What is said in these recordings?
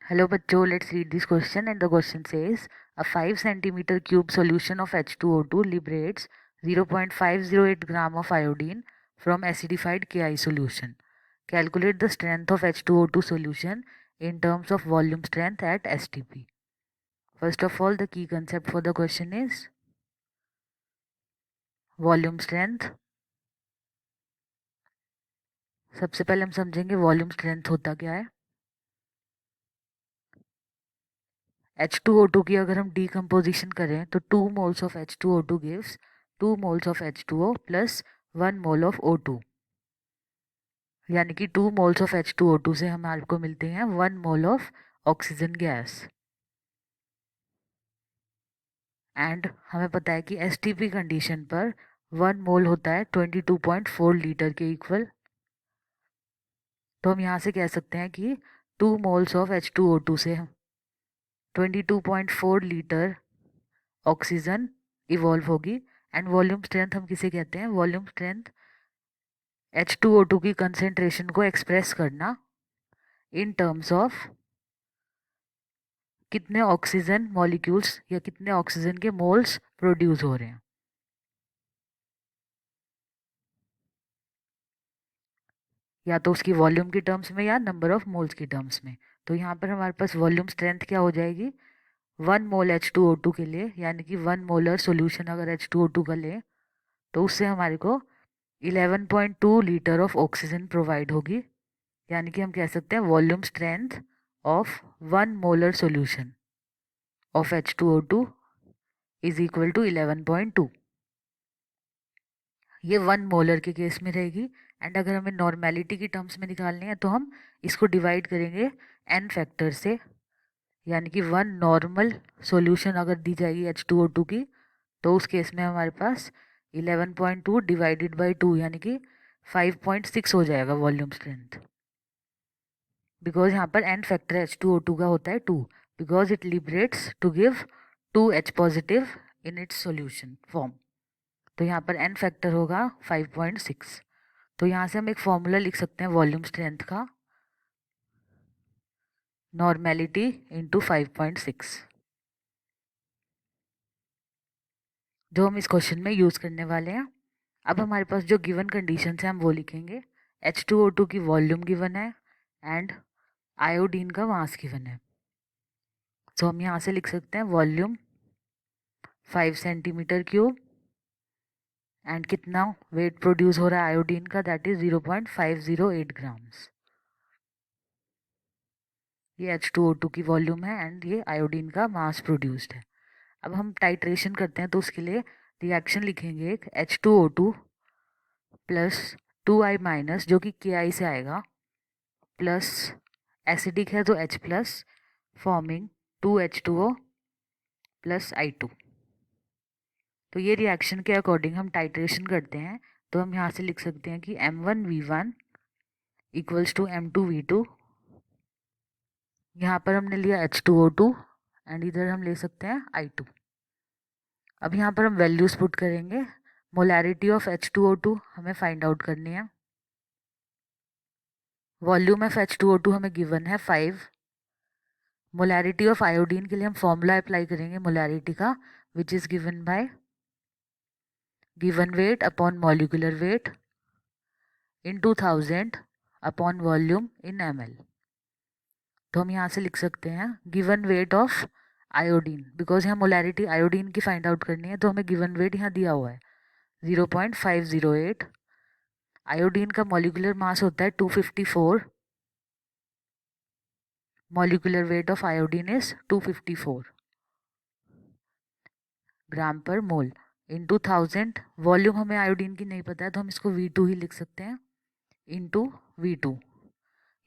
Hello bachcho, let's read this question, and the question says a 5 centimeter cube solution of H2O2 liberates 0.508 gram of iodine from acidified Ki solution. Calculate the strength of H2O2 solution in terms of volume strength at STP. First of all, the key concept for the question is volume strength. सबसे पहले हम समझेंगे volume strength होता क्या है। H2O2 की अगर हम डीकम्पोजिशन करें तो 2 moles of H2O2 gives 2 moles of H2O plus 1 mole of O2, यानी कि 2 moles of H2O2 से हमारे को मिलते हैं 1 mole of oxygen gas. And हमें पता है कि STP कंडीशन पर 1 मोल होता है 22.4 लीटर के इक्वल। तो हम यहाँ से कह सकते हैं कि 2 moles of H2O2 से 22.4 लीटर ऑक्सीजन इवॉल्व होगी। एंड वॉल्यूम स्ट्रेंथ हम किसे कहते हैं? वॉल्यूम स्ट्रेंथ H2O2 की कंसेंट्रेशन को एक्सप्रेस करना इन टर्म्स ऑफ कितने ऑक्सीजन मॉलिक्यूल्स या कितने ऑक्सीजन के मोल्स प्रोड्यूस हो रहे हैं, या तो उसकी वॉल्यूम की टर्म्स में या नंबर ऑफ मोल्स की टर्म्स में। तो यहाँ पर हमारे पास वॉल्यूम स्ट्रेंथ क्या हो जाएगी? 1 मोल H2O2 के लिए, यानी कि 1 मोलर सोल्यूशन अगर H2O2 का ले तो उससे हमारे को 11.2 लीटर ऑफ ऑक्सीजन प्रोवाइड होगी। यानी कि हम कह सकते हैं volume strength of 1 molar solution of H2O2 is equal to 11.2। ये 1 मोलर के केस में रहेगी। एंड अगर हमें नॉर्मेलिटी की टर्म्स में निकालनी है तो हम इसको डिवाइड करेंगे n फैक्टर से, यानी कि 1 नॉर्मल सॉल्यूशन अगर दी जाएगी H2O2 की तो उस केस में हमारे पास 11.2 डिवाइडेड बाई 2 यानी कि 5.6 हो जाएगा वॉल्यूम स्ट्रेंथ। बिकॉज यहाँ पर n फैक्टर H2O2 का होता है 2, because it liberates to give 2H positive in its solution form. तो यहाँ पर n फैक्टर होगा 5.6। तो यहाँ से हम एक फॉर्मूला लिख सकते हैं वॉल्यूम स्ट्रेंथ का, नॉर्मेलिटी इंटू 5.6, जो हम इस क्वेश्चन में यूज़ करने वाले हैं। अब हमारे पास जो गिवन कंडीशन है हम वो लिखेंगे। H2O2 की वॉल्यूम गिवन है एंड आयोडीन का मास गिवन है। तो हम यहाँ से लिख सकते हैं वॉल्यूम 5 सेंटीमीटर क्यूब एंड कितना वेट प्रोड्यूस हो रहा है आयोडीन का, दैट इज 0.508 ग्राम्स। ये H2O2 की वॉल्यूम है एंड ये आयोडीन का मास प्रोड्यूस्ड है। अब हम टाइट्रेशन करते हैं तो उसके लिए रिएक्शन लिखेंगे एक H2O2 प्लस 2I माइनस जो कि Ki से आएगा, प्लस एसिडिक है तो H plus, forming 2H2O plus I2। तो ये रिएक्शन के अकॉर्डिंग हम टाइट्रेशन करते हैं। तो हम यहाँ से लिख सकते हैं कि M1V1 इक्वल्स टू M2V2। यहाँ पर हमने लिया H2O2 एंड इधर हम ले सकते हैं I2। अब यहाँ पर हम वैल्यूज पुट करेंगे। मोलैरिटी ऑफ H2O2 हमें फाइंड आउट करनी है। वॉल्यूम ऑफ H2O2 हमें गिवन है 5। मोलैरिटी ऑफ आयोडीन के लिए हम फॉर्मूला अप्लाई करेंगे मोलैरिटी का, which is given by given weight upon molecular weight into 1000 upon volume in ml। तो हम यहाँ से लिख सकते हैं given weight of iodine, because यहाँ मोलैरिटी आयोडीन की फाइंड आउट करनी है तो हमें गिवन वेट यहाँ दिया हुआ है 0.508। आयोडीन का मॉलिक्यूलर मास होता है 254। Molecular weight of iodine is 254 ग्राम पर मोल इंटू 1000। वॉल्यूम हमें आयोडीन की नहीं पता है तो हम इसको V2 ही लिख सकते हैं इंटू V2।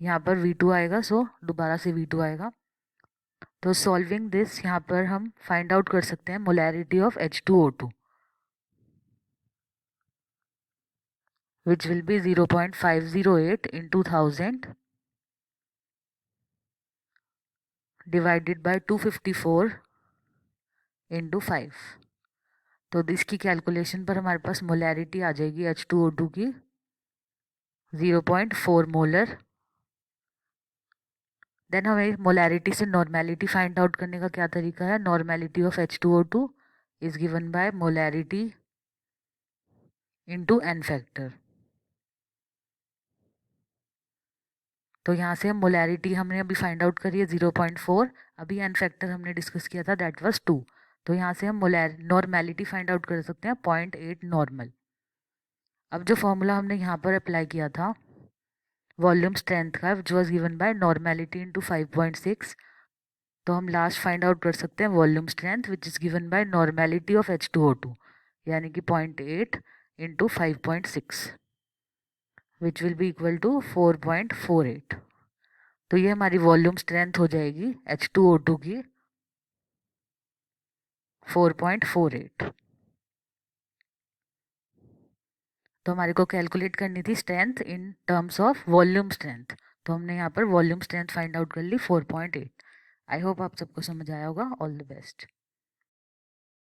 यहाँ पर V2 आएगा, सो दोबारा से V2 आएगा। तो सॉल्विंग दिस यहाँ पर हम फाइंड आउट कर सकते हैं molarity of H2O2, which will be 0.508 into 1000 divided by 254 into 5। तो इसकी कैलकुलेशन पर हमारे पास मोलैरिटी आ जाएगी H2O2 की 0.4 मोलर देन हमें मोलैरिटी से नॉर्मेलिटी फाइंड आउट करने का क्या तरीका है? Normality of H2O2 is given by molarity into n factor. तो यहाँ से हम मोलैरिटी हमने अभी फाइंड आउट करी है 0.4, अभी n फैक्टर हमने डिस्कस किया था दैट वाज 2। तो यहाँ से हम नॉर्मेलिटी फाइंड आउट कर सकते हैं 0.8 नॉर्मल। अब जो फॉर्मूला हमने यहाँ पर अप्लाई किया था वॉल्यूम स्ट्रेंथ का, which was given by normality into 5.6, तो हम लास्ट फाइंड आउट कर सकते हैं volume strength which is given by normality of H2O2 यानी कि 0.8 into 5.6 which will be equal to 4.48। तो ये हमारी वॉल्यूम स्ट्रेंथ हो जाएगी H2O2 की 4.48। तो हमारे को कैलकुलेट करनी थी strength in terms of volume strength, तो हमने यहाँ पर वॉल्यूम स्ट्रेंथ फाइंड आउट कर ली 4.8। आई होप आप सबको समझ आया होगा। All the best.